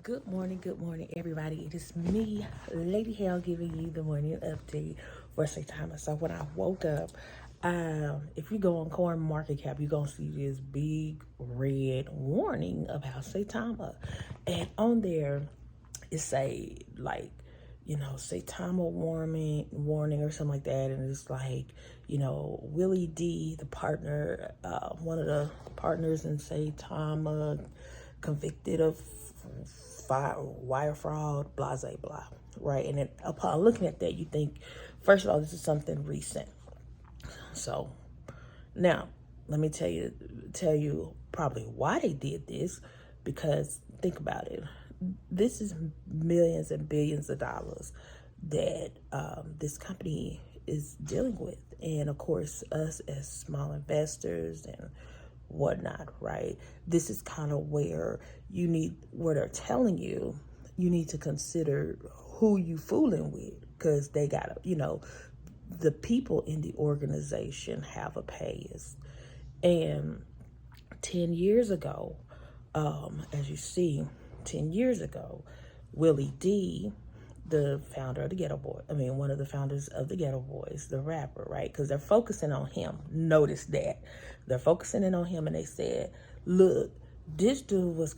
Good morning, everybody. It is me, Lady Hale, giving you the morning update for SAITAMA. So when I woke up, if you go on Coin Market Cap, you're going to see this big red warning about SAITAMA. And on there, it say, SAITAMA warning or something like that. And it's like, Willie D, the partner, one of the partners in SAITAMA, convicted of wire fraud, blah, blah, blah, right? And then upon looking at that, you think, first of all, this is something recent. So now, let me tell you probably why they did this, because think about it. This is millions and billions of dollars that this company is dealing with. And of course, us as small investors and whatnot, right? This is kind of where they're telling you, you need to consider who you fooling with, because they got, the people in the organization have a past. And 10 years ago, as you see, 10 years ago, Willie D, the founder of the Ghetto Boy, one of the founders of the Ghetto Boys, the rapper, right? Because they're focusing on him. Notice that. They're focusing in on him, and they said, look, this dude was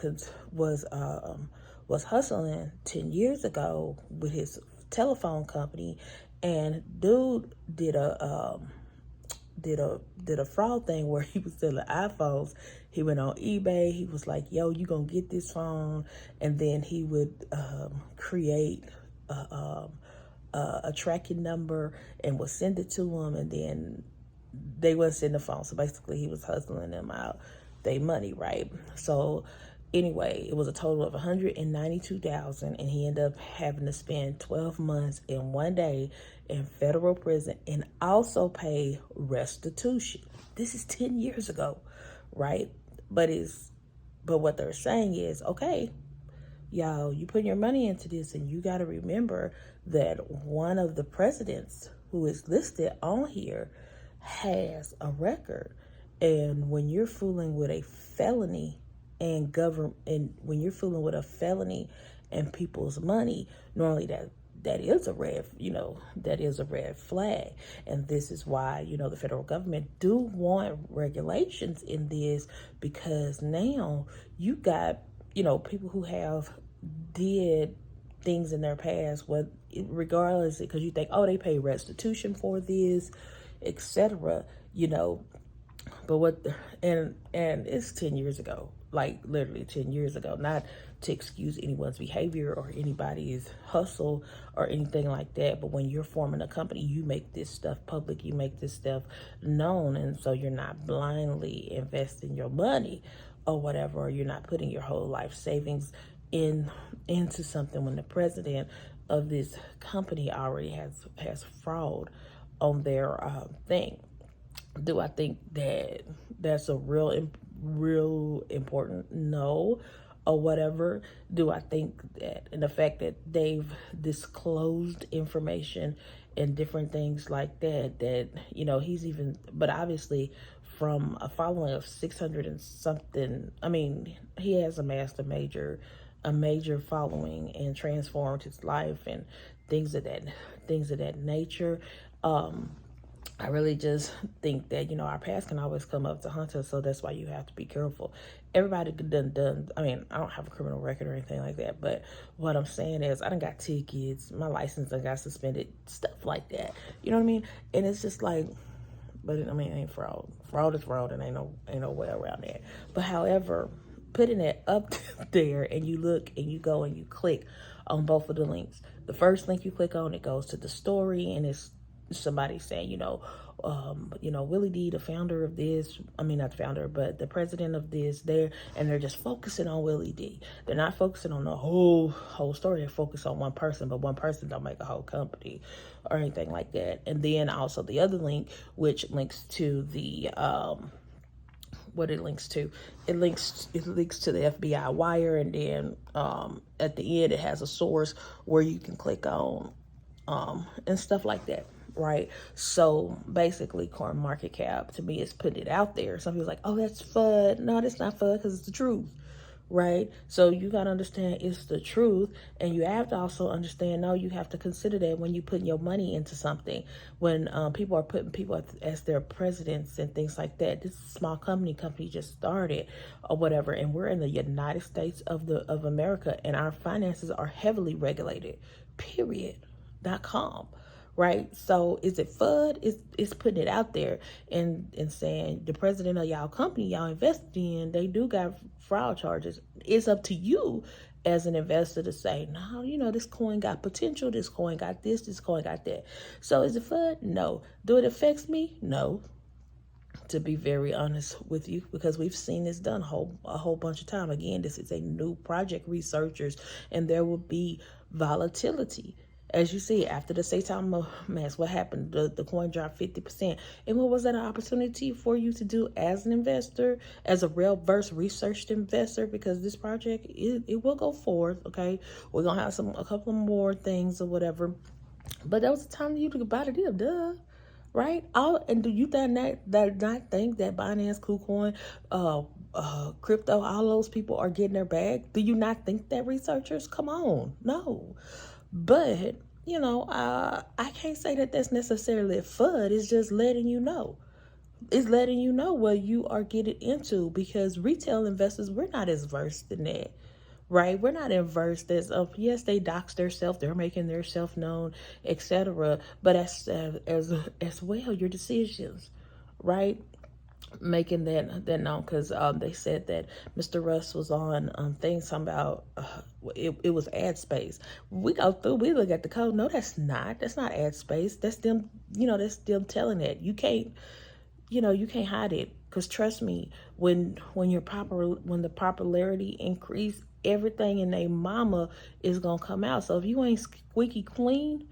hustling 10 years ago with his telephone company, and dude did a fraud thing where he was selling iPhones. He went on eBay. He was like, yo, you gonna get this phone. And then he would create a tracking number and would send it to them, and then they wouldn't send the phone. So basically he was hustling them out their money, right? So anyway, it was a total of $192,000, and he ended up having to spend 12 months and 1 day in federal prison and also pay restitution. This is 10 years ago, right? But what they're saying is, okay, y'all, you put your money into this, and you got to remember that one of the presidents who is listed on here has a record. And when you're fooling with a felony and when you're fooling with a felony and people's money, normally that is a red flag. And this is why, the federal government do want regulations in this, because now you got, people who have did things in their past, regardless, because you think, oh, they pay restitution for this, etc. But and it's 10 years ago, like literally 10 years ago, not to excuse anyone's behavior or anybody's hustle or anything like that. But when you're forming a company, you make this stuff public, you make this stuff known. And so you're not blindly investing your money or whatever, or you're not putting your whole life savings into something when the president of this company already has fraud on their thing. Do I think that that's a real important? No, or whatever. Do I think that, and the fact that they've disclosed information and different things like that he's even, but obviously from a following of 600 and something, he has amassed a major following and transformed his life and things of that nature. I really just think that, our past can always come up to hunt us, so that's why you have to be careful. Everybody done, I don't have a criminal record or anything like that, but what I'm saying is I done got tickets, my license done got suspended, stuff like that. You know what I mean? And it's just like, but it ain't fraud. Fraud is fraud, and ain't no way around that. But however, putting it up there, and you look and you go and you click on both of the links. The first link you click on, it goes to the story, and it's somebody saying, Willie D, the founder of this, not the founder, but the president of this, and they're just focusing on Willie D. They're not focusing on the whole story. They're focused on one person, but one person don't make a whole company or anything like that. And then also the other link, which links to the what it links to. It links to the FBI wire, and then at the end it has a source where you can click on and stuff like that. Right? So basically, Coin Market Cap to me is putting it out there. Some people's like, oh, that's FUD. No, that's not FUD, because it's the truth. right? So you got to understand it's the truth. And you have to also understand, no, you have to consider that when you put your money into something, when people are putting people as their presidents and things like that. This is a small company just started or whatever. And we're in the United States of America, and our finances are heavily regulated, period. .com. Right? So is it FUD? It's putting it out there and saying the president of y'all company y'all invested in, they do got fraud charges. It's up to you as an investor to say, no, you know, this coin got potential, this coin got this coin got that. So is it FUD? No. Do it affect me? No. To be very honest with you, because we've seen this done a whole bunch of time. Again, this is a new project, researchers, and there will be volatility. As you see, after the SAITAMA mess, what happened? The coin dropped 50%. And what was that, an opportunity for you to do as an investor, as a real-verse researched investor? Because this project, it will go forth, okay? We're going to have a couple more things or whatever. But that was the time for you to buy the deal, duh. Right? And do you not think that Binance, KuCoin, crypto, all those people are getting their bag? Do you not think that, researchers? Come on. No. But, you know, I can't say that that's necessarily a FUD. It's just letting you know. It's letting you know what you are getting into, because retail investors, we're not as versed in that. Right? We're not versed as of, yes, they dox themselves, they're making their self known, etc. But as well, your decisions, right? Making that known, because they said that Mr. Russ was on things talking about it was ad space. We go through, we look at the code. No, that's not ad space. That's them, you know, that's them telling it. You can't hide it, because trust me, when the popularity increase, everything in their mama is gonna come out. So if you ain't squeaky clean,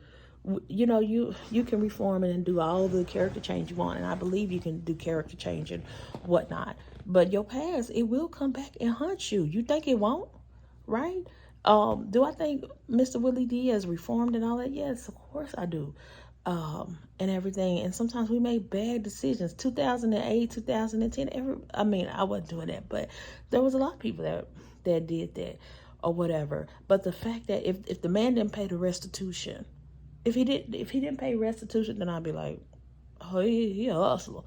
you know, you can reform it and do all the character change you want, and I believe you can do character change and whatnot. But your past, it will come back and haunt you. You think it won't, right? Do I think Mr. Willie D has reformed and all that? Yes, of course I do. And everything. And sometimes we make bad decisions. 2008, 2010, I wasn't doing that, but there was a lot of people that did that or whatever. But the fact that if the man didn't pay the restitution, if he didn't pay restitution, then I'd be like, oh, he a hustler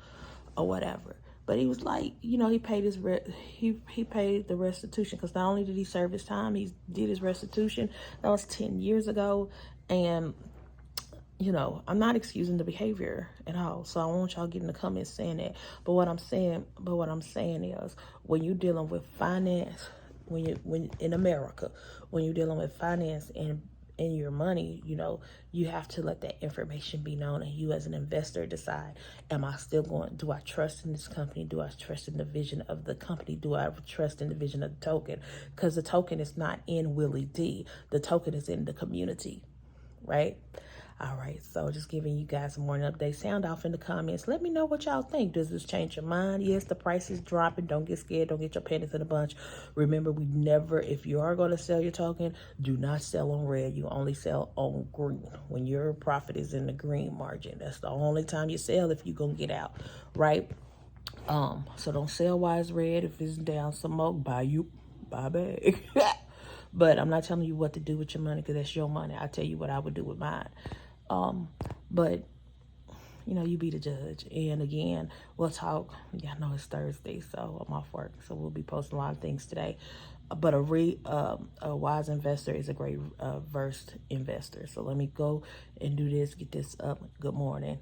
or whatever. But he was like, you know, he paid he paid the restitution, because not only did he serve his time, he did his restitution. That was 10 years ago. And you know, I'm not excusing the behavior at all. So I want y'all get in the comments saying that. But what I'm saying is, when you're dealing with finance, when in America, when you're dealing with finance and your money, you know, you have to let that information be known, and you as an investor decide, do I trust in this company? Do I trust in the vision of the company? Do I trust in the vision of the token? Because the token is not in Willie D. The token is in the community, right? All right, so just giving you guys a morning update. Sound off in the comments. Let me know what y'all think. Does this change your mind? Yes, the price is dropping. Don't get scared. Don't get your panties in a bunch. Remember, if you are going to sell your token, do not sell on red. You only sell on green. When your profit is in the green margin, that's the only time you sell if you're going to get out, right? So don't sell while it's red. If it's down some more, buy back. But I'm not telling you what to do with your money, because that's your money. I tell you what I would do with mine. But you know, you be the judge. And again, we'll talk. Yeah, I know it's Thursday, so I'm off work, so we'll be posting a lot of things today. But a wise investor is a great versed investor. So let me go and do this, get this up. Good morning.